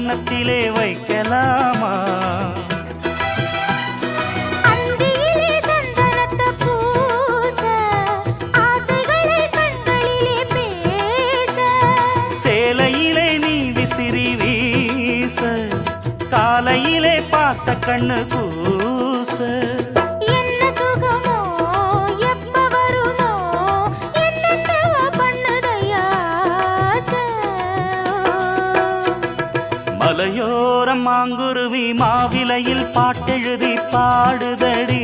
கன்னத்திலே வைக்கலாமா? சேலையிலே நீ விசிறி வீச, காலையிலே பார்த்த கண்ணு கூச. என்ன சுகமோ எப்ப வருமோ என்னென்னவோ பண்ணுதையா ஆசை. மலையோரம் மாங்குருவி மாவிலையில் பாட்டெழுதி பாடுதடி.